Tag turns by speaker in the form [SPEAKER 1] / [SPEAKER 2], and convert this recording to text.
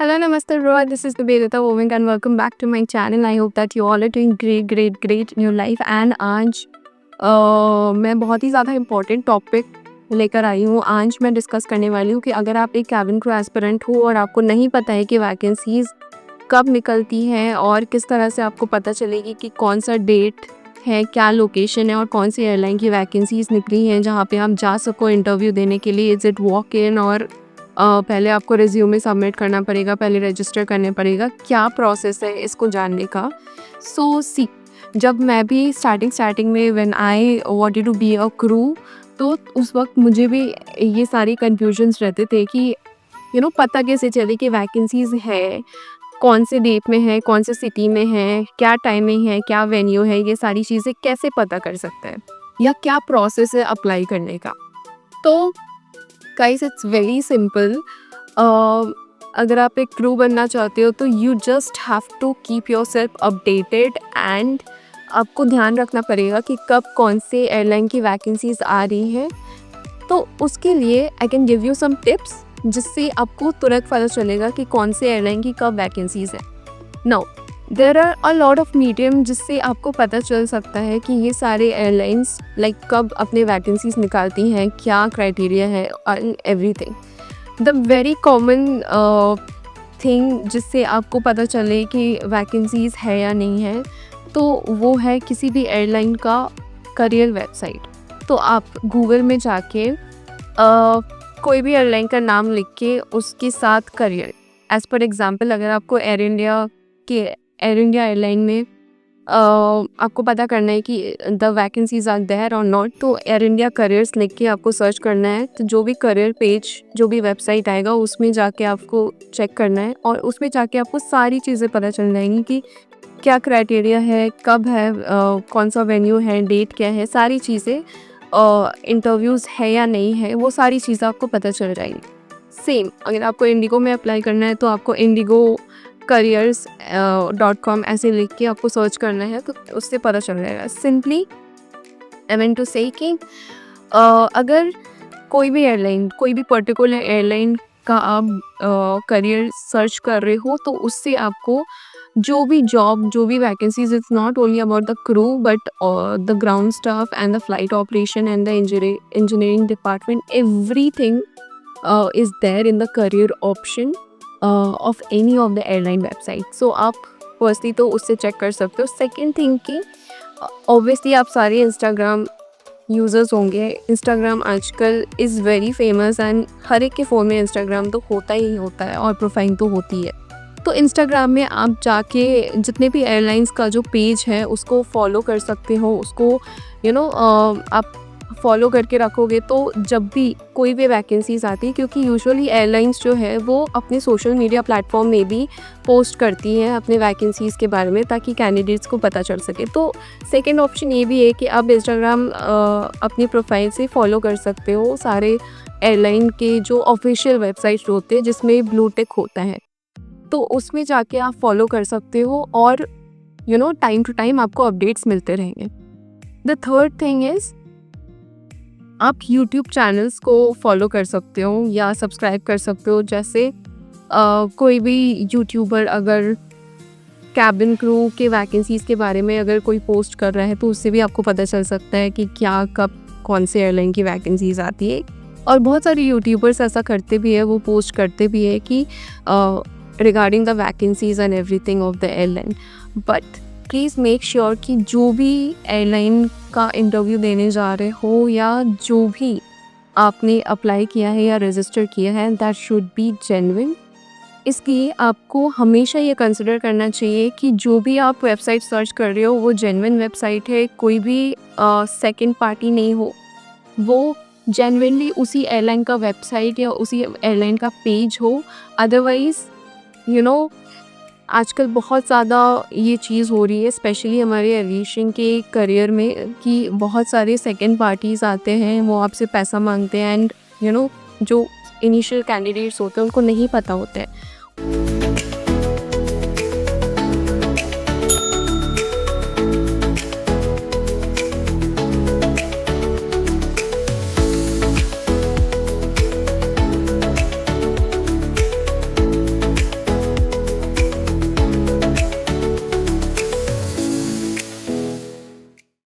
[SPEAKER 1] Hello, Namaste, everyone. This is Nivedita Vovink and welcome back to my channel. I hope that you all are doing great in your life. And आज मैं बहुत ही ज़्यादा important topic लेकर आई हूँ. आज मैं discuss करने वाली हूँ कि अगर आप एक कैबिन क्रू एस्पिरेंट हो और आपको नहीं पता है कि वैकेंसीज़ कब निकलती हैं और किस तरह से आपको पता चलेगी कि कौन सा डेट है, क्या लोकेशन है और कौन सी एयरलाइन की वैकेंसीज़ निकली हैं जहाँ पे आप जा सको इंटरव्यू देने के लिए. इज़ इट वॉक इन और पहले आपको रिज्यूमे सबमिट करना पड़ेगा, पहले रजिस्टर करने पड़ेगा, क्या प्रोसेस है इसको जानने का. सो सी, जब मैं भी स्टार्टिंग में when I wanted to be a crew, तो उस वक्त मुझे भी ये सारी कन्फ्यूजन्स रहते थे कि पता कैसे चले कि वैकेंसीज़ है, कौन से डेट में है, कौन से सिटी में है, क्या टाइमिंग है, क्या वेन्यू है, ये सारी चीज़ें कैसे पता कर सकते हैं या क्या प्रोसेस है अप्लाई करने का. तो गाइस, इट्स वेरी सिंपल. अगर आप एक क्रू बनना चाहते हो तो you just have to keep yourself updated and आपको ध्यान रखना पड़ेगा कि कब कौन से एयरलाइन की वैकेंसीज आ रही है. तो उसके लिए I can give you some tips जिससे आपको तुरंत पता चलेगा कि कौन से एयरलाइन की कब वैकेंसीज है. Now there are a lot of medium जिससे आपको पता चल सकता है कि ये सारे एयरलाइंस कब अपने वैकेंसीज निकालती हैं, क्या क्राइटेरिया है and everything. The very common thing जिससे आपको पता चले कि वैकेंसीज है या नहीं है, तो वो है किसी भी एयरलाइन का करियर वेबसाइट. तो आप गूगल में जाके कोई भी एयरलाइन का नाम लिख के उसके साथ करियर, एज पर एग्जांपल अगर आपको एयर इंडिया एयरलाइन में आपको पता करना है कि द वैकेंसीज आर देयर और नॉट, तो एयर इंडिया करियर्स लिख के आपको सर्च करना है. तो जो भी करियर पेज, जो भी वेबसाइट आएगा उसमें जाके आपको चेक करना है और उसमें जाके आपको सारी चीज़ें पता चल जाएंगी कि क्या क्राइटेरिया है, कब है, कौन सा वेन्यू है, डेट क्या है, सारी चीज़ें, इंटरव्यूज़ है या नहीं है, वो सारी चीज़ें आपको पता चल जाएंगी. सेम अगर आपको इंडिगो में अप्लाई करना है तो आपको indigocareers.com ऐसे लिख के आपको सर्च करना है, तो उससे पता चल जाएगा. सिंपली आई मीन टू से कि अगर कोई भी पर्टिकुलर एयरलाइन का आप करियर सर्च कर रहे हो, तो उससे आपको जो भी जॉब, जो भी vacancies, it's not only about the crew but the ground staff and the flight operation and the engineering department, everything is there in the career option of any of the airline website. So आप firstly तो उससे check कर सकते हो. Second thing कि obviously आप सारे Instagram users होंगे. इंस्टाग्राम आजकल इज़ वेरी फेमस एंड हर एक के फ़ोन में इंस्टाग्राम तो होता ही होता है और प्रोफाइल तो होती है. तो इंस्टाग्राम में आप जाके जितने भी एयरलाइंस का जो पेज है उसको फॉलो कर सकते हो. उसको आप फॉलो करके रखोगे तो जब भी कोई भी वैकेंसीज आती है, क्योंकि यूजुअली एयरलाइंस जो है वो अपने सोशल मीडिया प्लेटफॉर्म में भी पोस्ट करती हैं अपने वैकेंसीज़ के बारे में ताकि कैंडिडेट्स को पता चल सके. तो सेकंड ऑप्शन ये भी है कि आप इंस्टाग्राम अपनी प्रोफाइल से फॉलो कर सकते हो सारे एयरलाइन के जो ऑफिशियल वेबसाइट्स होते हैं जिसमें ब्लू टिक होता है, तो उसमें जाके आप फॉलो कर सकते हो और टाइम टू टाइम आपको अपडेट्स मिलते रहेंगे. द थर्ड थिंग इज़ आप यूट्यूब चैनल्स को फॉलो कर सकते हो या सब्सक्राइब कर सकते हो. जैसे कोई भी यूट्यूबर अगर कैबिन क्रू के वैकेंसीज़ के बारे में अगर कोई पोस्ट कर रहा है तो उससे भी आपको पता चल सकता है कि क्या कब कौन से एयरलाइन की वैकेंसीज़ आती है. और बहुत सारे यूट्यूबर्स ऐसा करते भी है, वो पोस्ट करते भी है कि regarding the vacancies and everything of the airline. But please make sure कि जो भी एयरलाइन का इंटरव्यू देने जा रहे हो या जो भी आपने अप्लाई किया है या रजिस्टर किया है, दैट शुड बी जेन्युइन. इसलिए आपको हमेशा ये कंसिडर करना चाहिए कि जो भी आप वेबसाइट सर्च कर रहे हो वो जेन्युइन वेबसाइट है, कोई भी सेकंड पार्टी नहीं हो, वो जेन्युइनली उसी एयरलाइन का वेबसाइट या उसी एयरलाइन का पेज हो. अदरवाइज़ आजकल बहुत ज़्यादा ये चीज़ हो रही है स्पेशली हमारे एविएशन के करियर में कि बहुत सारे सेकंड पार्टीज़ आते हैं, वो आपसे पैसा मांगते हैं एंड जो इनिशियल कैंडिडेट्स होते हैं उनको नहीं पता होता है.